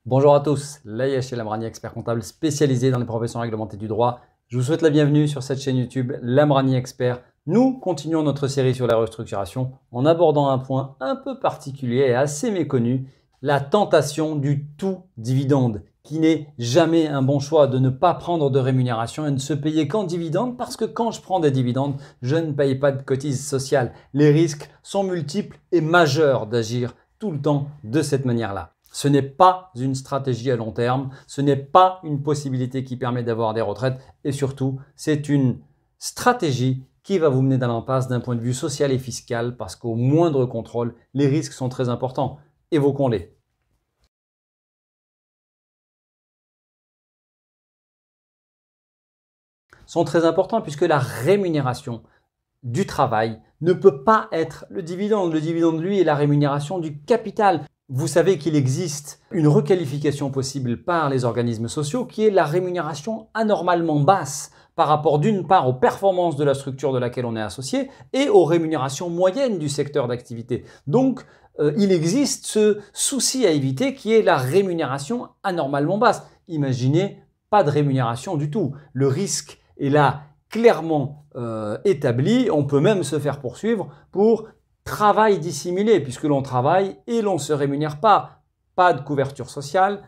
Bonjour à tous, Layesh Lamrani, expert comptable spécialisé dans les professions réglementées du droit. Je vous souhaite la bienvenue sur cette chaîne YouTube Lamrani Expert. Nous continuons notre série sur la restructuration en abordant un point un peu particulier et assez méconnu, la tentation du tout dividende, qui n'est jamais un bon choix de ne pas prendre de rémunération et ne se payer qu'en dividende parce que quand je prends des dividendes, je ne paye pas de cotises sociales. Les risques sont multiples et majeurs d'agir tout le temps de cette manière-là. Ce n'est pas une stratégie à long terme, ce n'est pas une possibilité qui permet d'avoir des retraites et surtout, c'est une stratégie qui va vous mener dans l'impasse d'un point de vue social et fiscal parce qu'au moindre contrôle, les risques sont très importants. Évoquons-les. Sont très importants puisque la rémunération du travail ne peut pas être le dividende. Le dividende, lui, est la rémunération du capital. Vous savez qu'il existe une requalification possible par les organismes sociaux qui est la rémunération anormalement basse par rapport d'une part aux performances de la structure de laquelle on est associé et aux rémunérations moyennes du secteur d'activité. Donc, il existe ce souci à éviter qui est la rémunération anormalement basse. Imaginez pas de rémunération du tout. Le risque est là clairement établi. On peut même se faire poursuivre pour travail dissimulé puisque l'on travaille et l'on ne se rémunère pas. Pas de couverture sociale,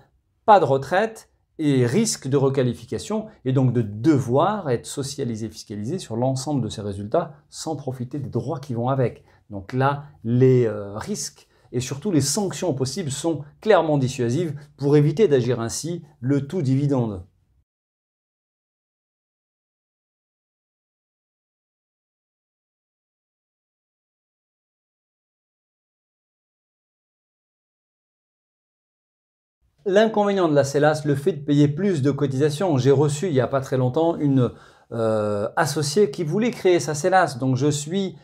pas de retraite et risque de requalification et donc de devoir être socialisé, fiscalisé sur l'ensemble de ces résultats sans profiter des droits qui vont avec. Donc là, les risques et surtout les sanctions possibles sont clairement dissuasives pour éviter d'agir ainsi le tout dividende. L'inconvénient de la CELAS, le fait de payer plus de cotisations. J'ai reçu il n'y a pas très longtemps une associée qui voulait créer sa CELAS. Donc je suis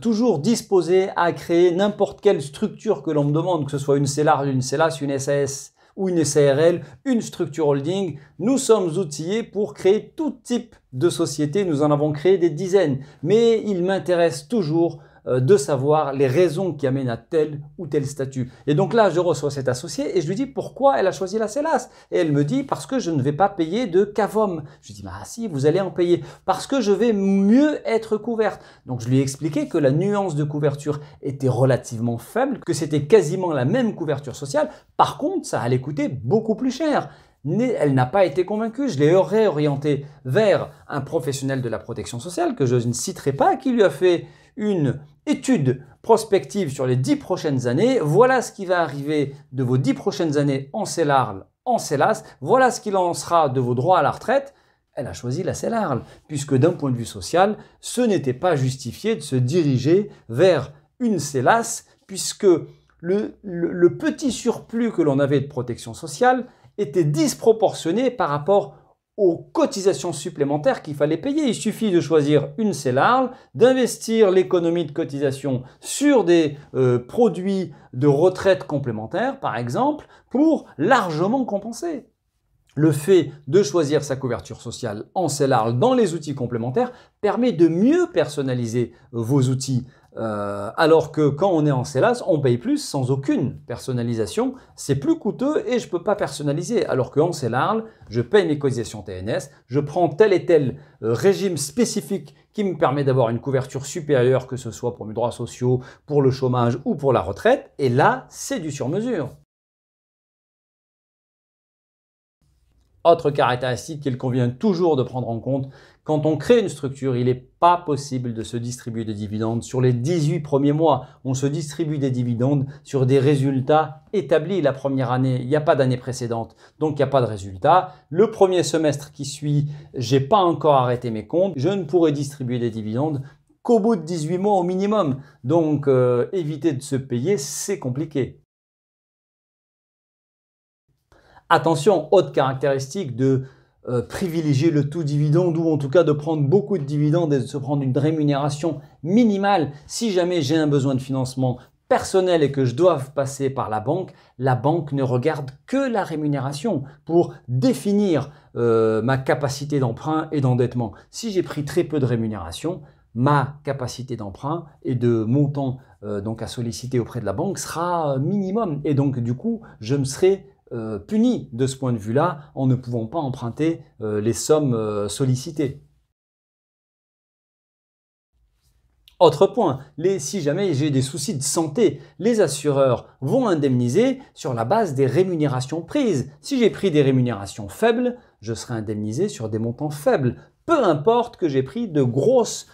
toujours disposé à créer n'importe quelle structure que l'on me demande, que ce soit une CELAR, une CELAS, une SAS ou une SARL, une structure holding. Nous sommes outillés pour créer tout type de société. Nous en avons créé des dizaines. Mais il m'intéresse toujours de savoir les raisons qui amènent à tel ou tel statut. Et donc là, je reçois cette associée et je lui dis pourquoi elle a choisi la CELAS. Et elle me dit parce que je ne vais pas payer de CAVOM. Je lui dis bah si, vous allez en payer parce que je vais mieux être couverte. Donc je lui ai expliqué que la nuance de couverture était relativement faible, que c'était quasiment la même couverture sociale. Par contre, ça allait coûter beaucoup plus cher. Elle n'a pas été convaincue. Je l'ai réorientée vers un professionnel de la protection sociale que je ne citerai pas, qui lui a fait une étude prospective sur les 10 prochaines années. Voilà ce qui va arriver de vos 10 prochaines années en CELARL, en CELAS. Voilà ce qu'il en sera de vos droits à la retraite. Elle a choisi la CELARL, puisque d'un point de vue social, ce n'était pas justifié de se diriger vers une CELAS, puisque le petit surplus que l'on avait de protection sociale était disproportionné par rapport aux cotisations supplémentaires qu'il fallait payer. Il suffit de choisir une CELARL, d'investir l'économie de cotisation sur des produits de retraite complémentaires, par exemple, pour largement compenser. Le fait de choisir sa couverture sociale en CELARL dans les outils complémentaires permet de mieux personnaliser vos outils. Alors que quand on est en CELAS, on paye plus sans aucune personnalisation. C'est plus coûteux et je ne peux pas personnaliser. Alors qu'en CELARL, je paye mes cotisations TNS, je prends tel et tel régime spécifique qui me permet d'avoir une couverture supérieure, que ce soit pour mes droits sociaux, pour le chômage ou pour la retraite. Et là, c'est du sur-mesure. Autre caractéristique qu'il convient toujours de prendre en compte, quand on crée une structure, il n'est pas possible de se distribuer des dividendes sur les 18 premiers mois. On se distribue des dividendes sur des résultats établis la première année. Il n'y a pas d'année précédente, donc il n'y a pas de résultat. Le premier semestre qui suit, je n'ai pas encore arrêté mes comptes. Je ne pourrai distribuer des dividendes qu'au bout de 18 mois au minimum. Donc éviter de se payer, c'est compliqué. Attention, autre caractéristique de privilégier le tout dividende ou en tout cas de prendre beaucoup de dividendes et de se prendre une rémunération minimale. Si jamais j'ai un besoin de financement personnel et que je dois passer par la banque ne regarde que la rémunération pour définir ma capacité d'emprunt et d'endettement. Si j'ai pris très peu de rémunération, ma capacité d'emprunt et de montant donc à solliciter auprès de la banque sera minimum et donc du coup je me serai punis de ce point de vue-là en ne pouvant pas emprunter les sommes sollicitées. Autre point, si jamais j'ai des soucis de santé, les assureurs vont indemniser sur la base des rémunérations prises. Si j'ai pris des rémunérations faibles, je serai indemnisé sur des montants faibles. Peu importe que j'ai pris de grosses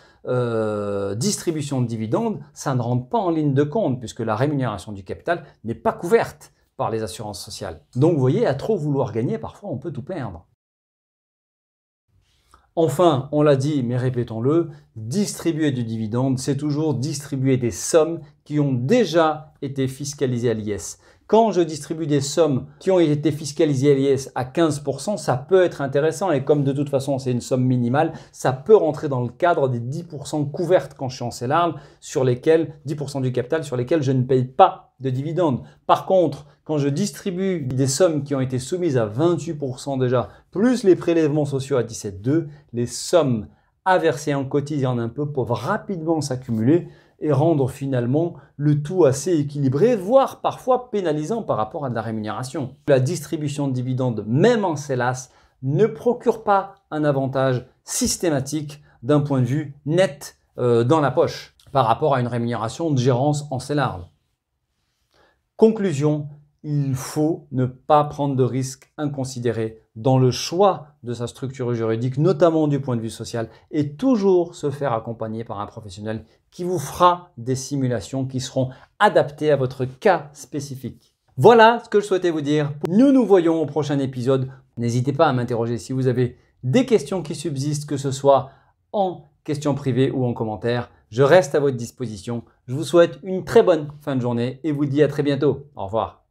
distributions de dividendes, ça ne rentre pas en ligne de compte puisque la rémunération du capital n'est pas couverte par les assurances sociales. Donc vous voyez, à trop vouloir gagner, parfois on peut tout perdre. Enfin, on l'a dit, mais répétons-le, distribuer du dividende, c'est toujours distribuer des sommes qui ont déjà été fiscalisées à l'IS. Quand je distribue des sommes qui ont été fiscalisées à l'IS à 15%, ça peut être intéressant et comme de toute façon c'est une somme minimale, ça peut rentrer dans le cadre des 10% couvertes quand je suis en CELARL, sur lesquels 10% du capital sur lesquels je ne paye pas de dividendes. Par contre, quand je distribue des sommes qui ont été soumises à 28% déjà, plus les prélèvements sociaux à 17,2%, les sommes à verser en cotise et en impôts peuvent rapidement s'accumuler et rendre finalement le tout assez équilibré, voire parfois pénalisant par rapport à de la rémunération. La distribution de dividendes, même en CELAS, ne procure pas un avantage systématique d'un point de vue net dans la poche par rapport à une rémunération de gérance en CELARL. Conclusion, il faut ne pas prendre de risques inconsidérés dans le choix de sa structure juridique, notamment du point de vue social, et toujours se faire accompagner par un professionnel qui vous fera des simulations qui seront adaptées à votre cas spécifique. Voilà ce que je souhaitais vous dire. Nous nous voyons au prochain épisode. N'hésitez pas à m'interroger si vous avez des questions qui subsistent, que ce soit en questions privées ou en commentaire. Je reste à votre disposition. Je vous souhaite une très bonne fin de journée et vous dis à très bientôt. Au revoir.